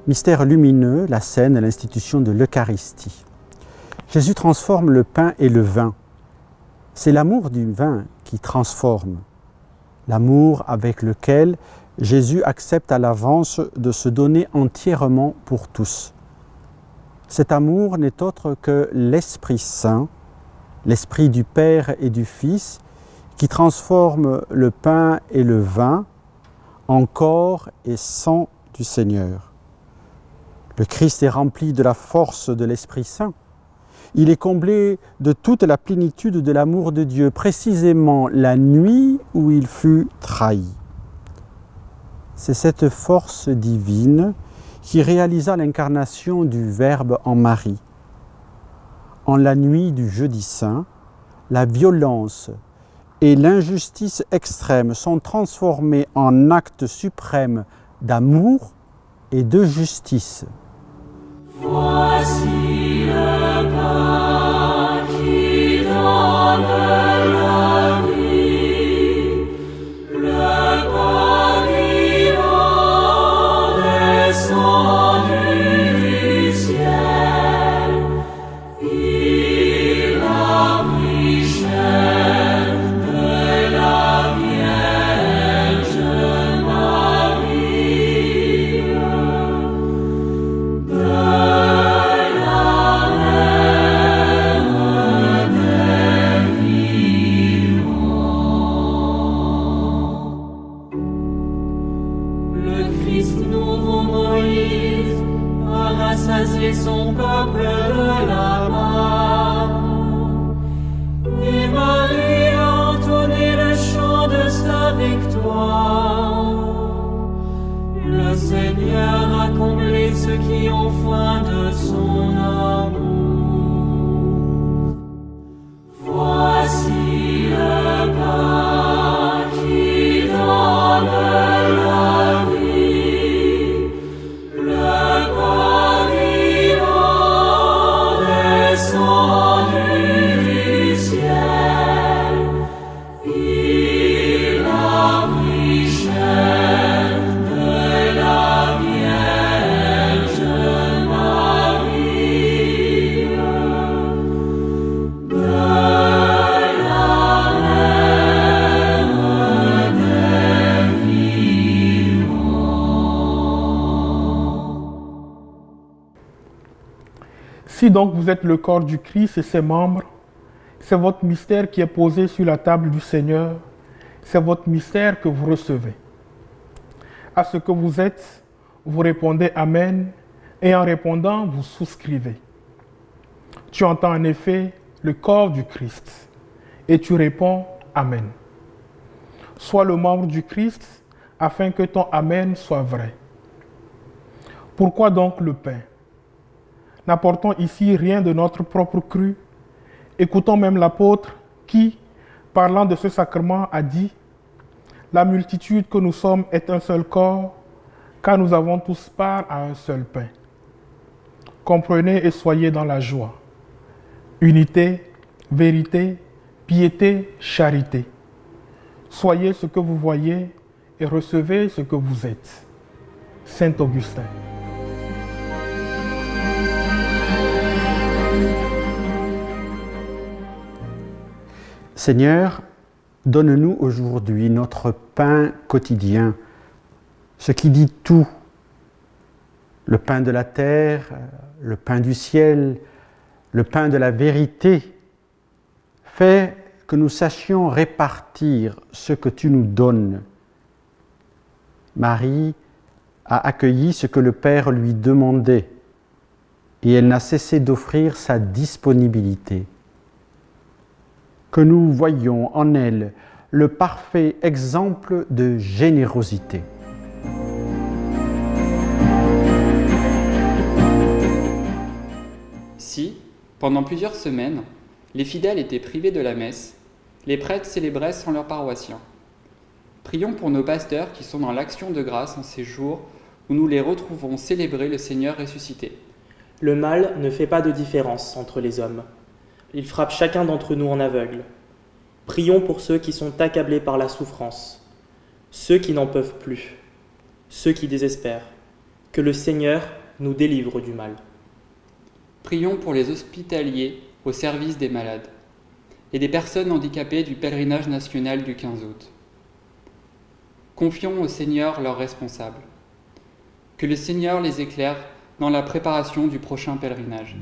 Mystère lumineux, la scène et l'institution de l'Eucharistie. Jésus transforme le pain et le vin. C'est l'amour du vin qui transforme. L'amour avec lequel Jésus accepte à l'avance de se donner entièrement pour tous. Cet amour n'est autre que l'Esprit Saint, l'Esprit du Père et du Fils, qui transforme le pain et le vin en corps et sang du Seigneur. Le Christ est rempli de la force de l'Esprit Saint. Il est comblé de toute la plénitude de l'amour de Dieu, précisément la nuit où il fut trahi. C'est cette force divine qui réalisa l'incarnation du Verbe en Marie. En la nuit du Jeudi Saint, la violence et l'injustice extrême sont transformées en actes suprêmes d'amour et de justice. Voici le pain qui donne la vie, le pain vivant descendu du ciel. Il a pris chair de la Vierge Marie, de la Mère des vivants. Le Christ nouveau Moïse a rassasié son peuple de la manne, et Marie a entonné le chant de sa victoire. Le Seigneur a comblé ceux qui ont faim de son amour. Voici le pain qui donne la vie, le pain vivant descendu du ciel. Il a pris chair de la Vierge Marie, de la Mère des vivants. Si donc vous êtes le corps du Christ et ses membres, c'est votre mystère qui est posé sur la table du Seigneur, c'est votre mystère que vous recevez. À ce que vous êtes, vous répondez Amen, et en répondant, vous souscrivez. Tu entends en effet le corps du Christ, et tu réponds Amen. Sois le membre du Christ, afin que ton Amen soit vrai. Pourquoi donc le pain ? N'apportons ici rien de notre propre cru. Écoutons même l'apôtre qui, parlant de ce sacrement, a dit « La multitude que nous sommes est un seul corps, car nous avons tous part à un seul pain. » Comprenez et soyez dans la joie. Unité, vérité, piété, charité. Soyez ce que vous voyez et recevez ce que vous êtes. Saint Augustin. Seigneur, donne-nous aujourd'hui notre pain quotidien, ce qui dit tout, le pain de la terre, le pain du ciel, le pain de la vérité. Fais que nous sachions répartir ce que tu nous donnes. Marie a accueilli ce que le Père lui demandait et elle n'a cessé d'offrir sa disponibilité. Que nous voyions en elle le parfait exemple de générosité. Si, pendant plusieurs semaines, les fidèles étaient privés de la messe, les prêtres célébraient sans leurs paroissiens. Prions pour nos pasteurs qui sont dans l'action de grâce en ces jours où nous les retrouvons célébrer le Seigneur ressuscité. Le mal ne fait pas de différence entre les hommes. Il frappe chacun d'entre nous en aveugle. Prions pour ceux qui sont accablés par la souffrance, ceux qui n'en peuvent plus, ceux qui désespèrent, Que le Seigneur nous délivre du mal. Prions pour les hospitaliers au service des malades et des personnes handicapées du pèlerinage national du 15 août. Confions au Seigneur leurs responsables. Que le Seigneur les éclaire dans la préparation du prochain pèlerinage.